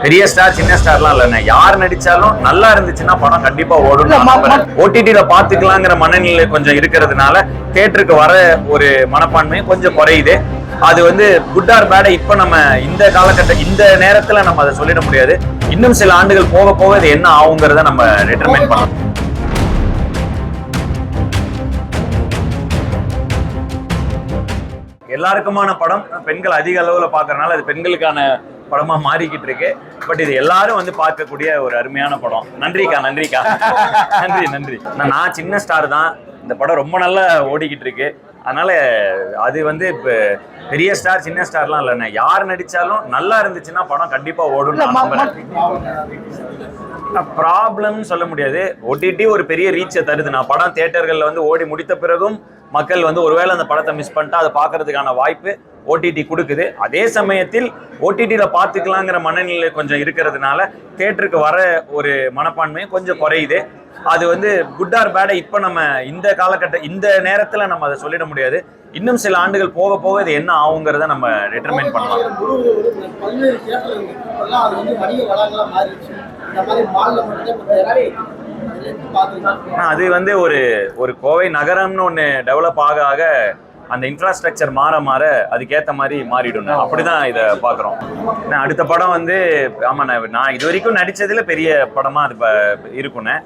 பெரிய ஸ்டார் சின்ன ஸ்டார்லாம் இல்லைண்ணே, யார் நடிச்சாலும் நல்லா இருந்துச்சுன்னா படம் கண்டிப்பா ஓடும். ஓடிடியில பாத்துக்கலாங்கிற மனநிலை கொஞ்சம் இருக்கிறதுனால தியேட்டருக்கு வர ஒரு மனப்பான்மையும் கொஞ்சம் குறையுது. அது வந்து குட் ஆர் பேட் இப்ப நம்ம இந்த காலகட்ட இந்த நேரத்துல நம்ம அதை சொல்லிட முடியாது. இன்னும் சில ஆண்டுகள் போக போக இது என்ன ஆகுங்கிறத நம்ம டிட்டர்மைன் பண்ணணும். எல்லாருக்குமான படம், பெண்கள் அதிக அளவுல பாக்குறதுனால அது பெண்களுக்கான படமா மாறிக்கிட்டு இருக்கு. பட் இது எல்லாரும் வந்து பார்க்கக்கூடிய ஒரு அருமையான படம். நன்றிக்கா நன்றிக்கா நன்றி நன்றி. நான் சின்ன ஸ்டார் தான், இந்த படம் ரொம்ப நல்லா ஓடிக்கிட்டு இருக்கு. அதனால அது வந்து இப்ப பெரிய ஸ்டார் சின்ன ஸ்டார்லாம் இல்லைண்ணே, யார் நடிச்சாலும் நல்லா இருந்துச்சுன்னா படம் கண்டிப்பா ஓடும். ப்ராப்ளம் சொல்ல முடியாது. ஓடிடி ஒரு பெரிய ரீச்சை தருது. நான் படம் தியேட்டர்கள்ல வந்து ஓடி முடித்த பிறகும் மக்கள் வந்து ஒருவேளை அந்த படத்தை மிஸ் பண்ணிட்டா அதை பார்க்கறதுக்கான வாய்ப்பு ஓடிடி கொடுக்குது. அதே சமயத்தில் ஓடிடியில பார்த்துக்கலாங்கிற மனநிலை கொஞ்சம் இருக்கிறதுனால தியேட்டருக்கு வர ஒரு மனப்பான்மையும் கொஞ்சம் குறையுது. அது வந்து குட் ஆர் பேட் இப்ப நம்ம இந்த காலகட்ட இந்த நேரத்துல நம்ம அதை சொல்லிட முடியாது. இன்னும் சில ஆண்டுகள் போக போக இது என்ன ஆகுங்கிறத நம்ம டிட்டர்மைன் பண்ணலாம். அது வந்து ஒரு கோவை நகரம்னு ஒண்ணு டெவலப் ஆக ஆக அந்த இன்ஃப்ராஸ்ட்ரக்சர் மாற மாற அதுக்கேற்ற மாதிரி மாறிடும். அப்படிதான் இதை பார்க்குறோம். அடுத்த படம் வந்து ஆமாண்ணே, நான் இது வரைக்கும் நடிச்சதுல பெரிய படமா அது இருக்குண்ணே.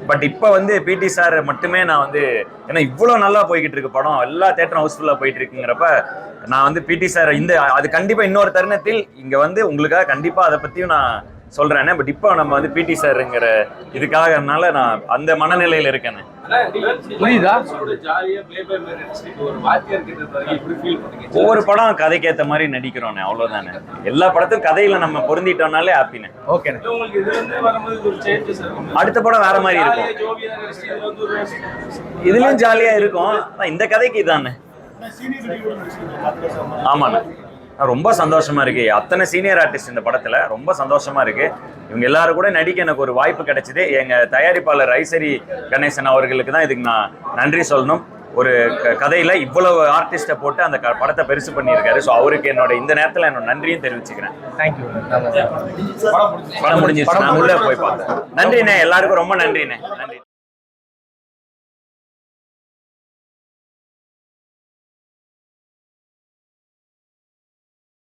பட் இப்போ வந்து பிடி சார் மட்டுமே நான் வந்து, ஏன்னா இவ்வளோ நல்லா போய்கிட்டு இருக்கு படம், எல்லா தேட்டரும் ஹவுஸ்ஃபுல்லாக போயிட்டு இருக்குங்கிறப்ப நான் வந்து பிடி சார் அது கண்டிப்பாக இன்னொரு தருணத்தில் இங்கே வந்து உங்களுக்காக கண்டிப்பாக அதை பற்றியும் நான் சொல்றேன். பட் இப்போ நம்ம வந்து பிடி சார்ங்கிற இதுக்காகனால நான் அந்த மனநிலையில இருக்கேன். ஒவ்வொரு படம் கதைக்கு ஏற்ற மாதிரி நடிக்கிறோம், அவ்வளவுதானே. எல்லா படத்தும் கதையில நம்ம பொருந்திட்டோம்னாலே ஹாப்பினே. ஓகே, அடுத்த படம் வேற மாதிரி இருக்கும், இதுலயும் ஜாலியா இருக்கும். இந்த கதைக்கு இதானே. ஆமாண்ணே, ரொம்ப சந்தோஷமா இருக்கு. அத்தனை சீனியர் ஆர்டிஸ்ட் இந்த படத்துல, ரொம்ப சந்தோஷமா இருக்கு. இவங்க எல்லாரும் கூட நடிக்க எனக்கு ஒரு வாய்ப்பு கிடைச்சது. எங்க தயாரிப்பாளர் ஐசரி கணேசன் அவர்களுக்கு தான் இதுக்கு நான் நன்றி சொல்லணும். ஒரு கதையில இவ்வளவு ஆர்டிஸ்ட போட்டு அந்த படத்தை பெருசு பண்ணியிருக்காரு. ஸோ அவருக்கு என்னோட இந்த நேரத்தில் என்னோட நன்றியும் தெரிவிச்சுக்கிறேன். தேங்க்யூ. படம் முடிஞ்சிச்சு, நான் உள்ள போய் பார்த்தேன். நன்றிண்ணே, எல்லாருக்கும் ரொம்ப நன்றிண்ணே. நன்றி.